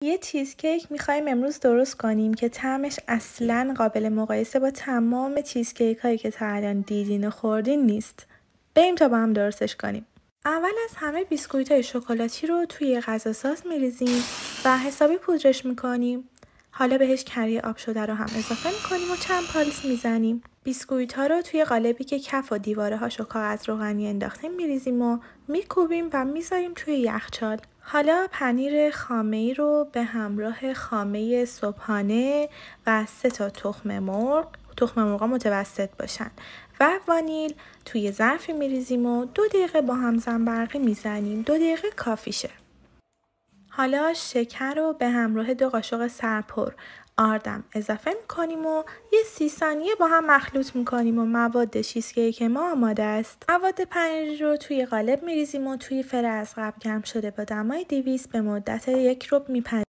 یه چیزکیک میخوایم امروز درست کنیم که طعمش اصلاً قابل مقایسه با تمام چیزکیک هایی که تا الان دیدین و خوردین نیست. بریم تا با هم درستش کنیم. اول از همه بیسکویت های شکلاتی رو توی غذا ساز میریزیم و حسابی پودرش میکنیم. حالا بهش کره آب شده رو هم اضافه میکنیم و چند پالس میزنیم. بیسکویت ها رو توی قالبی که کف و دیواره هاشو کاغذ روغنی انداختیم میریزیم و میکوبیم و میذاریم توی یخچال. حالا پنیر خامه‌ای رو به همراه خامه صبحانه و 3 تا تخم مرغ متوسط باشن و وانیل توی ظرفی میریزیم و 2 دقیقه با هم زنبرقی میزنیم. 2 دقیقه کافیشه. حالا شکر رو به همراه 2 قاشق سرپر آردم اضافه میکنیم و یه 30 ثانیه با هم مخلوط میکنیم و مواد چیزکیک ما آماده است. مواد پنیری رو توی قالب میریزیم و توی فر از قبل گرم شده با دمای 200 به مدت 1 ربع میپزیم.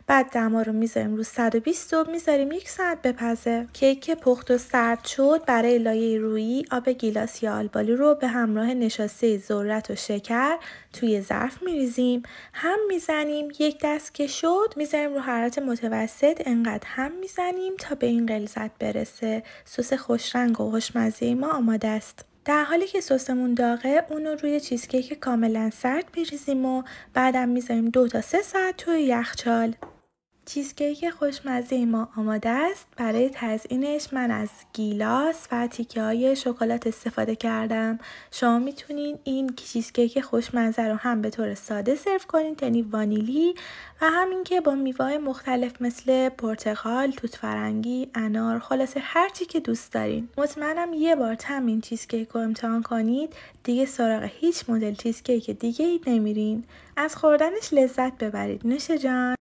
بعد دما رو میذاریم رو 120 و میذاریم 1 ساعت بپزه. کیک پخت و سرد شد، برای لایه رویی آب گیلاس یا آلبالو رو به همراه نشاسته ذرت و شکر توی ظرف میریزیم، هم میزنیم. 1 دست که شد میذاریم رو حرارت متوسط، انقدر هم میزنیم تا به این غلظت برسه. سس خوشرنگ و خوشمزه ما آماده است. در حالی که سسمون داغه اون رو روی چیزکیک کاملا سرد میریزیم و بعدم میذاریم 2 تا 3 ساعت توی یخچال. چیزکیک خوشمزه ما آماده است. برای تزیینش من از گیلاس و تیکه های شکلات استفاده کردم. شما میتونین این چیزکیک خوشمزه رو هم به طور ساده سرو کنین، یعنی وانیلی، و همین که با میوه‌های مختلف مثل پرتقال، توت فرنگی، انار، خلاصه هر چی که دوست دارین. مطمئنم یه بار طعم این چیزکیک رو امتحان کنید دیگه سراغ هیچ مدل چیزکیک دیگه ای نمیرین. از خوردنش لذت ببرید. نوش جان.